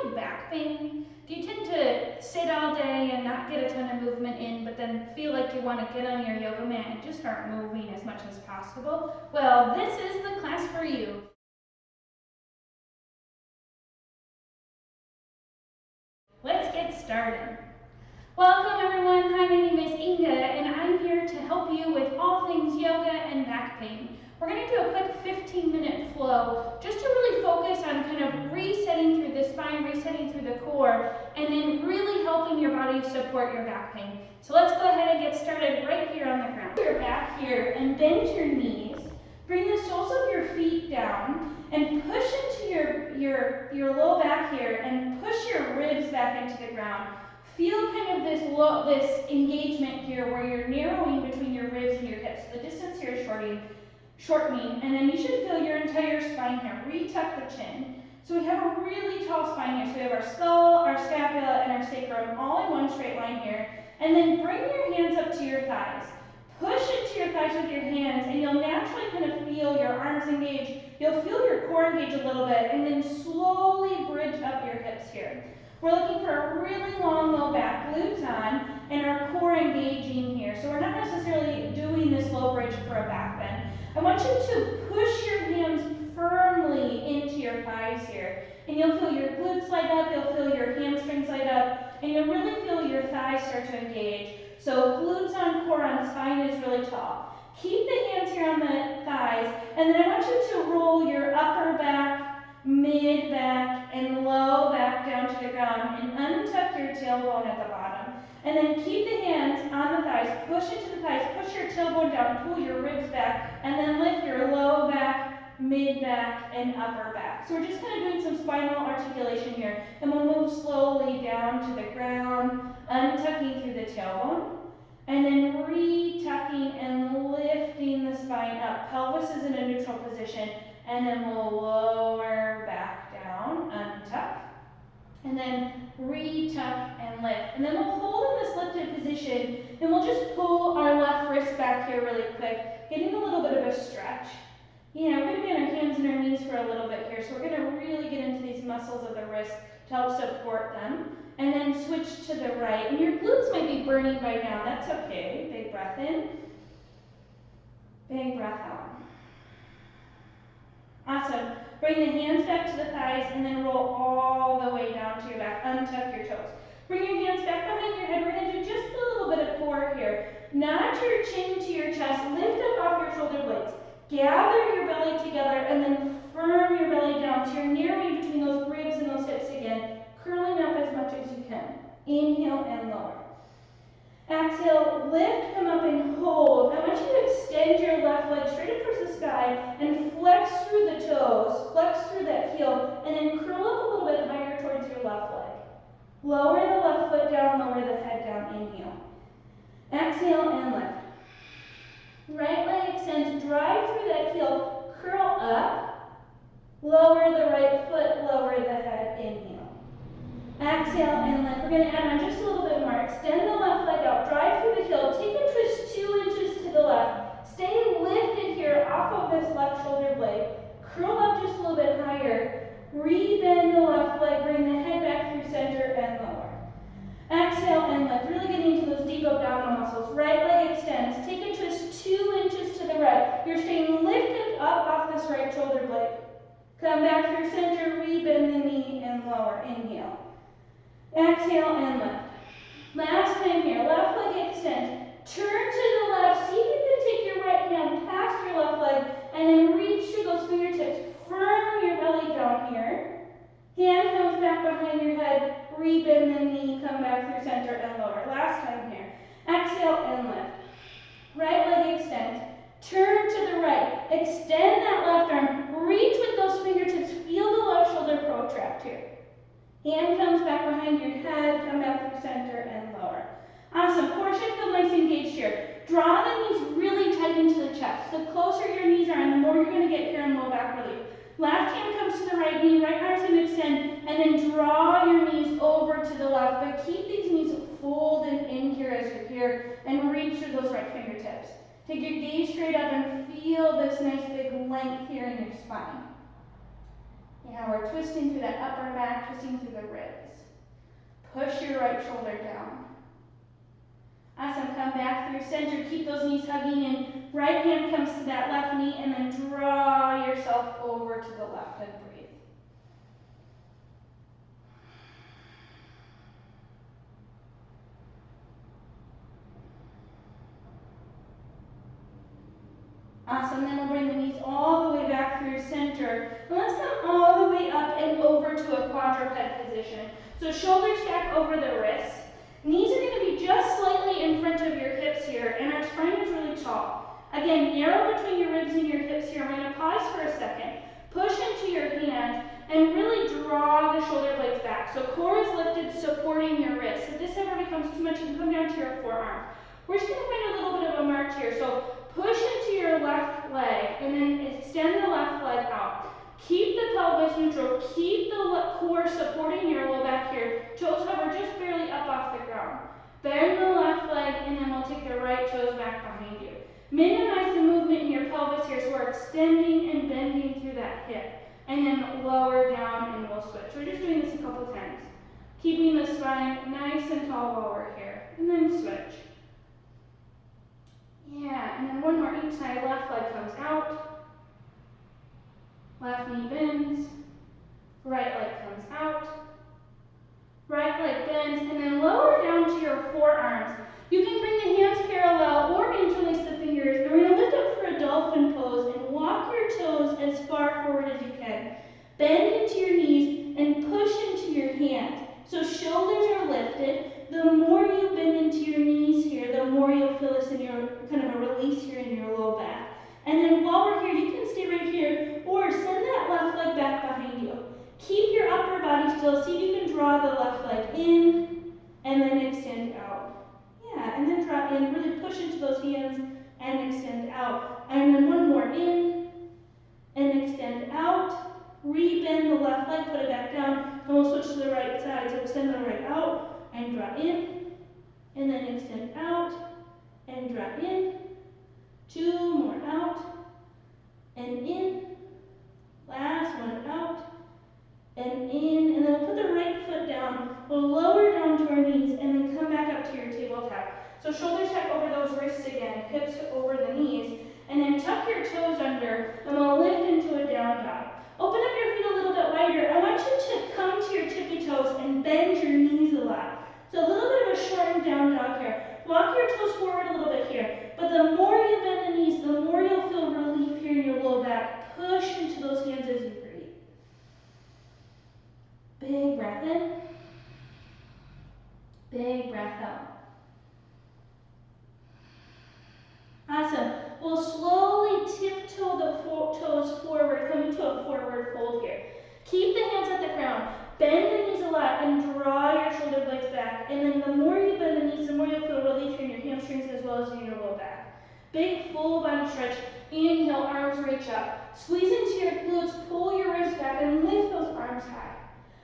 have back pain? Do you tend to sit all day and not get a ton of movement in, but then feel like you want to get on your yoga mat and just start moving as much as possible? Well, this is the class for you. Let's get started. Welcome everyone, hi, my name is Inga and I'm here to help you with all things yoga and back pain. We're going to do a quick 15-minute flow just to really focus on kind of resetting through the spine, resetting through the core, and then really helping your body support your back pain. So let's go ahead and get started right here on the ground. Your back here and bend your knees. Bring the soles of your feet down and push into your low back here and push your ribs back into the ground. Feel kind of this engagement here where you're narrowing between your ribs and your hips. The distance here is shortening, and then you should feel your entire spine here. Retuck the chin. So we have a really tall spine here. So we have our skull, our scapula, and our sacrum all in one straight line here. And then bring your hands up to your thighs. Push into your thighs with your hands, and you'll naturally kind of feel your arms engage. You'll feel your core engage a little bit, and then slowly bridge up your hips here. We're looking for a really long low back, glutes on, and our core engaging here. So we're not necessarily doing this low bridge for a back bend. I want you to push your hands firmly into your thighs here. And you'll feel your glutes light up, you'll feel your hamstrings light up, and you'll really feel your thighs start to engage. So glutes on, core on, spine is really tall. Keep the hands here on the thighs, and then I want you to roll your upper back, mid back, and low back down to the ground, and untuck your tailbone at the bottom. And then keep the hands on the thighs, push into the thighs, push your tailbone down, pull your ribs back, and then lift your low back, mid back, and upper back. So we're just kind of doing some spinal articulation here, and we'll move slowly down to the ground, untucking through the tailbone, and then retucking and lifting the spine up. Pelvis is in a neutral position, and then we'll lower back down, untuck, and then retuck and lift. And then we'll hold in this lifted position, and we'll just pull our left wrist back here really quick, getting a little bit of a stretch. Yeah, we're going to be on our hands and our knees for a little bit here, so we're going to really get into these muscles of the wrist to help support them. And then switch to the right. And your glutes might be burning by now. That's okay. Big breath in. Big breath out. Awesome. Bring the hands back to the thighs and then roll all the way down to your back. Untuck your toes. Bring your hands back behind your head. We're going to do just a little bit of core here. Nod your chin to your chest. Lift up off your shoulder blades. Gather your belly together and then firm your belly down so you're narrowing between those ribs and those hips again, curling up as much as you can. Inhale and lower. Exhale, lift, come up and hold. I want you to extend your left leg straight up towards the sky and flex through the toes, flex through that heel, and then curl up a little bit higher towards your left leg. Lower the left foot down, lower the head down, inhale. Exhale and lift. Right leg extends, drive through that heel, curl up, lower the right foot, lower the head, inhale. Exhale and lift. We're going to add on just a little bit more. Extend the left leg out, drive through the heel, take a twist 2 inches to the left. Stay lifted here off of this left shoulder blade. Curl up just a little bit higher. Rebend the left leg, bring the head back through center and lower. Exhale and lift, really getting into those deep abdominal muscles. Right leg extends. Take a twist 2 inches to the right. You're staying lifted up off this right shoulder blade. Come back through center, rebend the knee and lower. Inhale. Exhale and lift. Last time here, left leg extends. Turn to the left. See if you can take your right hand past your left leg and then reach through those fingertips. Firm your belly down here. Hand comes back behind your head. Rebend the knee, come back through center and lower. Last time here. Exhale and lift. Right leg extends. Turn to the right. Extend that left arm. Reach with those fingertips. Feel the left shoulder protract here. Hand comes back behind your head, come back through center and lower. Awesome. Core should feel nice engaged here. Draw the knees really tight into the chest. The closer your knees are, and the more you're going to get here in low back relief. Left hand comes to the right knee, right arm's going to extend, and then draw your knees over to the left. But keep these knees folded in here as you're here, and reach through those right fingertips. Take your gaze straight up and feel this nice big length here in your spine. Yeah, we're twisting through that upper back, twisting through the ribs. Push your right shoulder down. Awesome, come back through center, keep those knees hugging in. Right hand comes to that left knee and then draw yourself over to the left and breathe. Awesome, then we'll bring the knees all the way back through center. And let's come all the way up and over to a quadruped position. So shoulders stack over the wrists. Knees are going to be just slightly in front of your hips here, and our spine is really tall. Again, narrow between your ribs and your hips here. We're going to pause for a second. Push into your hands and really draw the shoulder blades back. So core is lifted, supporting your wrist. If this ever becomes too much, you can come down to your forearm. We're just going to find a little bit of a march here. So push into your left leg and then extend the left leg out. Keep the pelvis neutral. Keep the core supporting your low back here. Toes hover just barely up off the ground. Bend the left leg and then we'll take the right toes back behind you. Minimize the movement in your pelvis here, so we're extending and bending through that hip. And then lower down and we'll switch. We're just doing this a couple times. Keeping the spine nice and tall while we're here. And then switch. Yeah, and then one more each side. Left leg comes out. Left knee bends. Right leg comes out. Right leg bends, and then lower down to your forearms. You can bring the hands parallel or interlace the fingers, and we're going to lift up for a dolphin pose and walk your toes as far forward as you can. Bend into your knees and push into your hands. So shoulders are lifted. The more you bend into your knees here, the more you'll feel this in your kind of a release here in your low back. And then while we're here, you can stay right here or send that left leg back behind you. Keep your upper body still. See if you can draw the left leg in and then extend out. Yeah, and then draw in. Really push into those hands and extend out. And then one more in and extend out. Re-bend the left leg, put it back down, and we'll switch to the right side. So extend the right out and draw in, and then extend out and draw in. Two more out and in. Last one out and in, and then we'll put the right foot down. We'll lower down to our knees and then come back up to your tabletop. So shoulders stack over those wrists again, hips over the knees, and then tuck your toes under, and we'll lift into a down dog. Open up your feet a little bit wider. I want you to come to your tippy toes and bend your knees a lot. So a little bit of a shortened down dog here. Walk your toes forward a little bit here. But the more you bend the knees, the more you'll feel relief here in your low back. Push into those hands as you breathe. Big breath in. Big breath out. Awesome. We'll slowly tiptoe the toes forward, coming to a forward fold here. Keep the hands at the ground. Bend the knees a lot and draw your shoulder blades back. And then the more you bend the knees, the more you'll feel relief here in your hamstrings as well as in your low back. Big full body stretch. Inhale, arms reach up. Squeeze into your glutes, pull your ribs back and lift those arms high.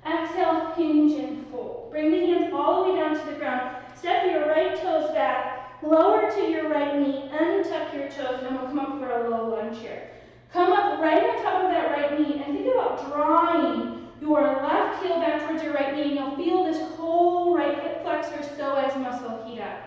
Exhale, hinge and fold. Bring the hands all the way down to the ground. Step your right toes back. Lower to your right knee, untuck your toes, and we'll come up for a low lunge here. Come up right on top of that right knee, and think about drawing your left heel back towards your right knee, and you'll feel this whole right hip flexor psoas muscle heat up.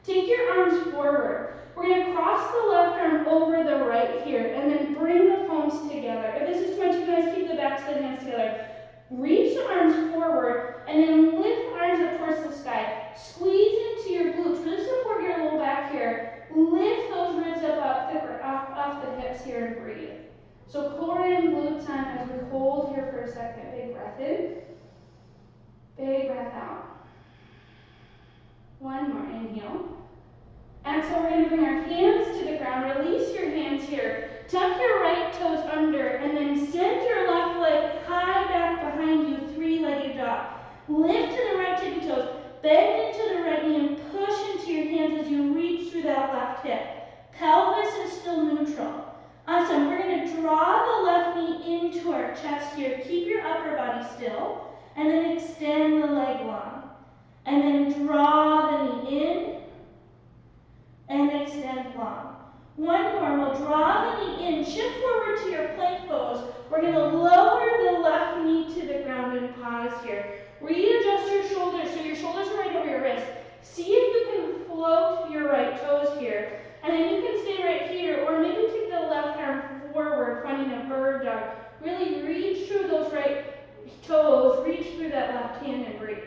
Take your arms forward. We're going to cross the left arm over the right here, and then bring the palms together. If this is too much, you guys keep the backs of the hands together. Reach the arms forward, and then lift the arms up towards the sky. Squeeze into your glutes. Really support your low back here. Lift those ribs up off the hips here and breathe. So core in, glutes on as we hold here for a second. Big breath in. Big breath out. One more inhale. Exhale, we're going to bring our hands to the ground. Release your hands here. Tuck your right toes under and then send your left leg high back behind you, three-legged dog. Lift to the right tippy toes. Bend into the right knee and push into your hands as you reach through that left hip. Pelvis is still neutral. Awesome. We're going to draw the left knee into our chest here. Keep your upper body still. And then extend the leg long. And then draw the knee in and extend long. One more. We'll draw the knee in. Shift forward to your plank pose. We're going to lower the left knee to the ground and pause here. Readjust your shoulders so your shoulders are right over your wrist. See if you can float your right toes here. And then you can stay right here, or maybe take the left arm forward, finding a bird dog. Really reach through those right toes, reach through that left hand and breathe.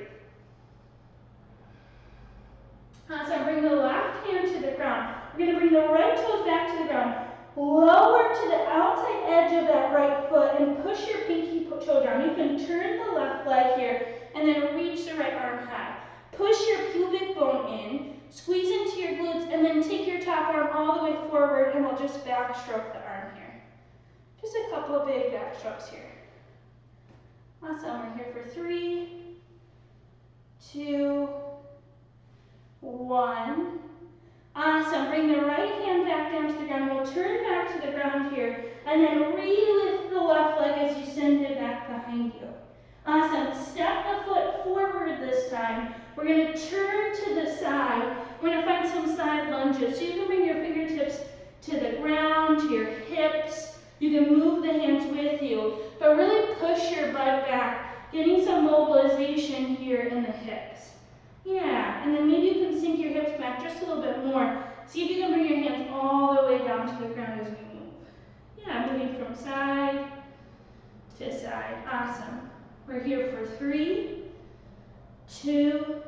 Awesome, bring the left hand to the ground. We're going to bring the right toes back to the ground. Lower to the outside edge of that right foot and push your pinky toe down. You can turn the left leg here and then reach the right arm high. Push your pubic bone in, squeeze into your glutes, and then take your top arm all the way forward, and we'll just backstroke the arm here. Just a couple of big backstrokes here. Awesome, we're here for 3, 2, 1. Awesome, bring the right hand back down to the ground. We'll turn back to the ground here, and then re-lift the left leg as you send it back behind you. Awesome, step the foot forward this time. We're going to turn to the side. We're going to find some side lunges. So you can bring your fingertips to the ground, to your hips. You can move the hands with you, but really push your butt back, getting some mobilization here in the hips. Yeah, and then maybe you can sink your hips back just a little bit more. See if you can bring your hands all the way down to the ground as we move. Yeah, moving from side to side. Awesome. We're here for 3, 2,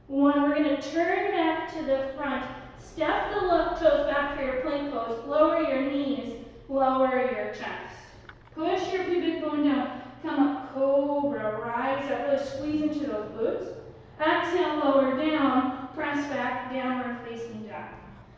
1. We're going to turn back to the front. Step the left toes back for your plank pose. Lower your knees. Lower your chest. Push your pubic bone down. Come up, cobra. Rise up. Really squeeze into those glutes. Exhale, lower down. Press back, downward facing dog.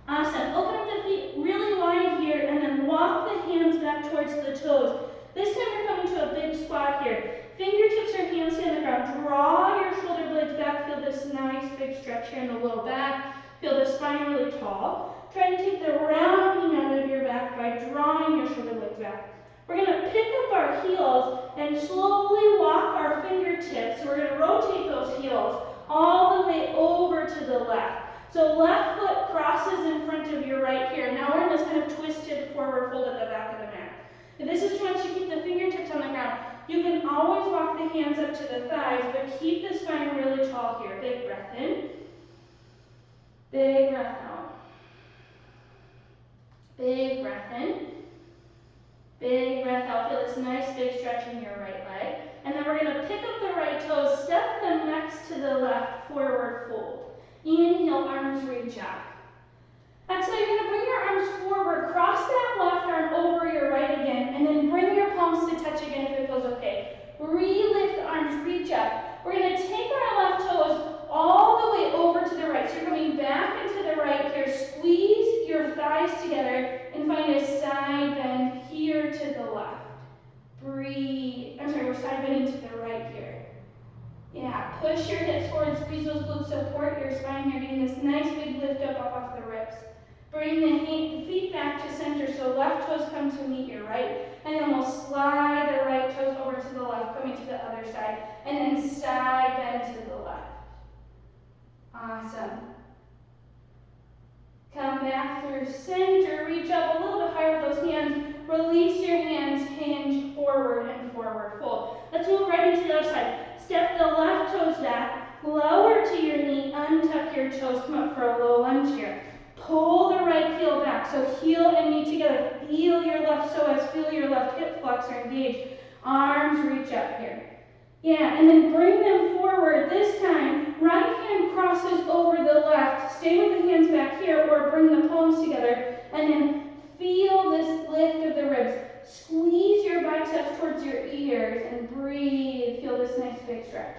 Awesome. Open up the feet really wide here, and then walk the hands back towards the toes. This time we're coming to a big squat here. Fingertips or hands on the ground. Draw your shoulder blades back. Feel this nice big stretch here in the low back. Feel the spine really tall. Try to take the rounding out of your back by drawing your shoulder blades back. We're going to pick up our heels and slowly walk our fingertips. So we're going to rotate those heels all the way over to the left. So left foot crosses in front of your right here. Now we're in this kind of twisted forward fold at the back of the mat. If this is too much, you keep the fingertips on the ground. You can always walk the hands up to the thighs, but keep the spine really tall here. Big breath in. Big breath out. Big breath in. Big breath out. Feel this nice big stretch in your right leg. And then we're going to pick up the right toes, step them next to the left, forward fold. Inhale, arms reach up. Exhale, you're going to bring your arms forward, cross that left arm over your right again, and then bring your palms to touch again if it feels okay. Re-lift the arms, reach up. We're going to take our left toes all the way over to the right. So you're coming back into the right here. Squeeze your thighs together and find a side bend here to the left. Breathe. We're side bending to the right here. Yeah, push your hips forward, squeeze those glutes, support your spine here, getting this nice big lift up off the ribs. Bring the feet back to center, so left toes come to meet your right, and then we'll slide the right toes over to the left, coming to the other side, and then side bend to the left. Awesome. Come back through center, reach up a little bit higher with those hands, release your hands, hinge forward and forward fold. Let's move right into the other side. Step the left toes back, lower to your knee, untuck your toes, come up for a low lunge here. Pull the right heel back, so heel and knee together. Feel your left psoas, feel your left hip flexor engage. Arms reach up here. Yeah, and then bring them forward. This time, right hand crosses over the left. Stay with the hands back here, or bring the palms together, and then feel this lift of the ribs. Squeeze your biceps towards your ears and breathe. Feel this nice big stretch.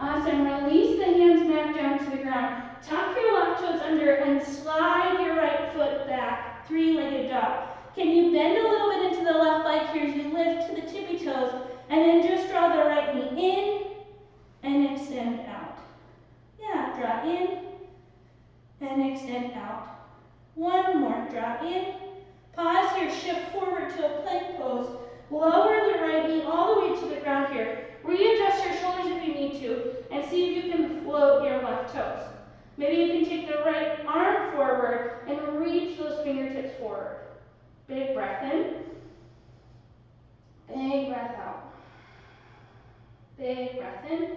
Awesome. Release the hands back down to the ground. Tuck your left toes under and slide your right foot back. Three-legged dog. Can you bend a little bit into the left leg here as you lift to the tippy toes, and then just draw the right knee in and extend out. Yeah, draw in and extend out. One more, draw in. Pause here, shift forward to a plank pose. Lower the right knee all the way to the ground here. Readjust your shoulders if you need to, and see if you can float your left toes. Maybe you can take the right arm forward and reach those fingertips forward. Big breath in. Big breath out. Big breath in.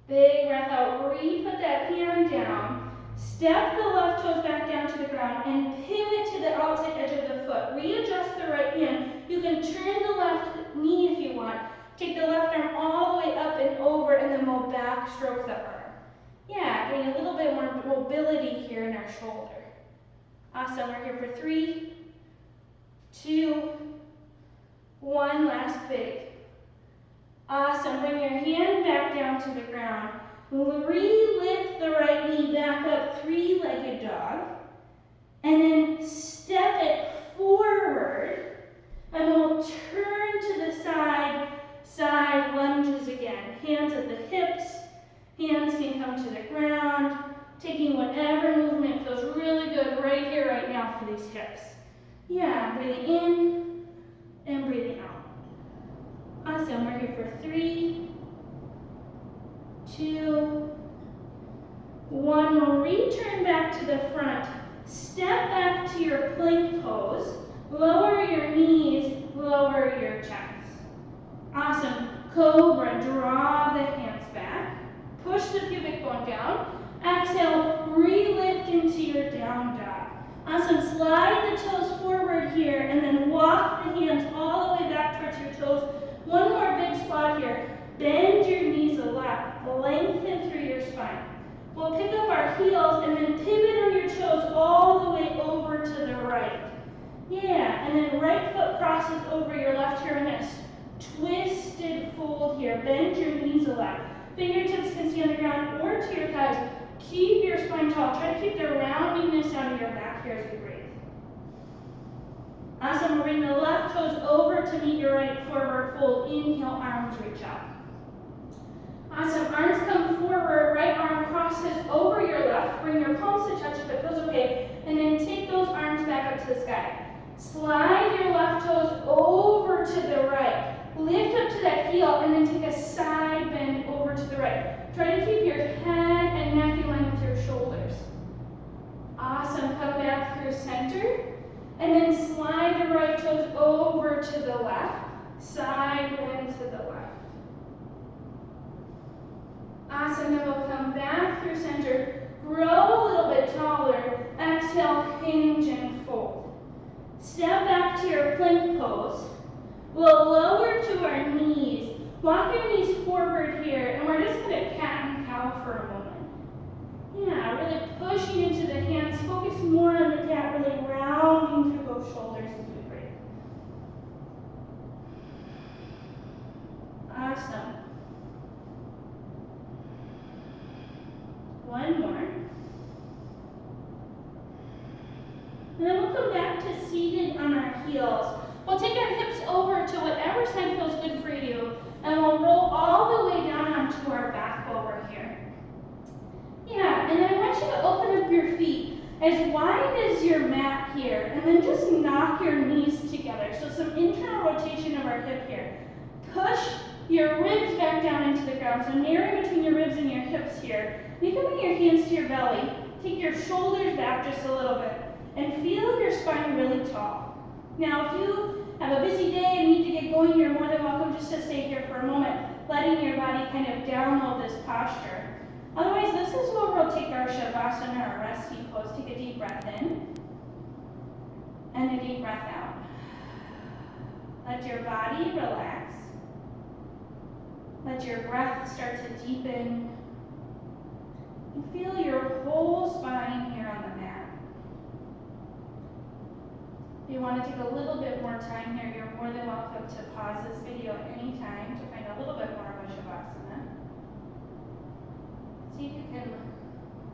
Big breath out. Re-put that hand down. Step the left toes back down to the ground and pivot to the outside edge of the foot. Readjust the right hand. You can turn the left knee if you want. Take the left arm all the way up and over, and then we'll backstroke the arm. Yeah, getting a little bit more mobility here in our shoulder. Awesome. We're here for 3, 2, 1. Last big. Awesome. Bring your hand back down to the ground. Re-lift the right knee back up, three-legged dog. And then step it forward. And we'll turn to the side, side lunges again. Hands at the hips. Hands can come to the ground. Taking whatever movement feels really good right here, right now for these hips. Yeah, breathing in and breathing out. Awesome, we're here for 3, 2, 1. We'll return back to the front. Step back to your plank pose. Lower your knees, lower your chest. Awesome. Cobra, draw the hands back. Push the pubic bone down. Exhale, re-lift into your down dog. Awesome. Slide the toes forward here and then walk the hands all the way back towards your toes. One more big squat here. Bend your knees a lot. Lengthen through your spine. We'll pick up our heels and then pivot on your toes all the way over to the right. Yeah, and then right foot crosses over your left here in this twisted fold here. Bend your knees a lot. Fingertips can stay on the ground or to your thighs. Keep your spine tall. Try to keep the roundiness out of your back here as you breathe. Awesome. We'll bring the left toes over to meet your right forward fold. Inhale, arms reach out. Awesome. Arms come forward. Right arm crosses over your left. Bring your palms to touch if it feels okay. And then take those arms back up to the sky. Slide your left toes over to the right. Lift up to that heel and then take a side bend over to the right. Try to keep your head and neck in line with your shoulders. Awesome. Come back through center. And then slide the right toes over to the left. Side bend to the left. Awesome. Then we'll come back through center. Grow a little bit taller. Exhale, hinge and fold. Step back to your plank pose. We'll lower to our knees. Walk your knees forward here, and we're just going to cat and cow for a moment. Yeah, really pushing into the hands. Focus more on the cat, really rounding through those shoulders as we breathe. Awesome. One more. And then we'll come back to seated on our heels. We'll take our hips over to whatever side feels good for you, and we'll roll all the way down onto our back while we're here. Yeah, and then I want you to open up your feet as wide as your mat here, and then just knock your knees together. So some internal rotation of our hip here. Push your ribs back down into the ground, so narrow between your ribs and your hips here. You can bring your hands to your belly. Take your shoulders back just a little bit, and feel your spine really tall. Now, if you have a busy day and need to get going, you're more than welcome just to stay here for a moment, letting your body kind of download this posture. Otherwise, this is where we'll take our Shavasana, or resting pose. Take a deep breath in, and a deep breath out. Let your body relax. Let your breath start to deepen. And feel your whole spine here on the mat. If you want to take a little bit more time here, you're more than welcome to pause this video at any time to find a little bit more of a Shavasana. See if you can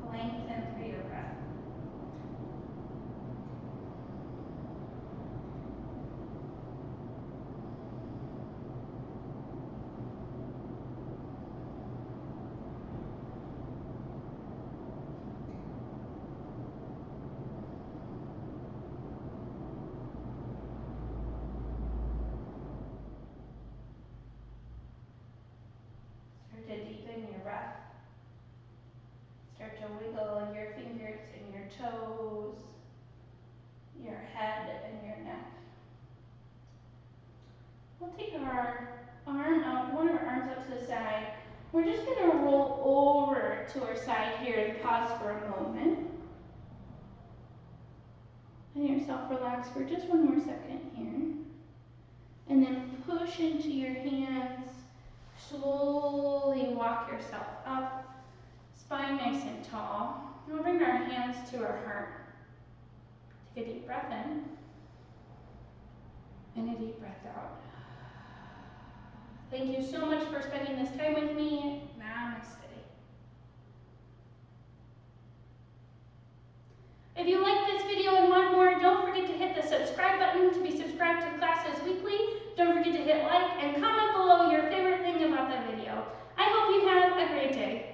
lengthen through your breath. Start to deepen your breath. Start to wiggle your fingers and your toes, your head and your neck. take our arm out, one of our arms up to the side. We're just going to roll over to our side here and pause for a moment. Let yourself relax for just one more second here. And then push into your hands. Slowly walk yourself up. Spine nice and tall. And we'll bring our hands to our heart. Take a deep breath in. And a deep breath out. Thank you so much for spending this time with me. Namaste. If you like this video and want more, don't forget to hit the subscribe button to be subscribed to Classes Weekly. Don't forget to hit like and comment below your favorite thing about the video. I hope you have a great day.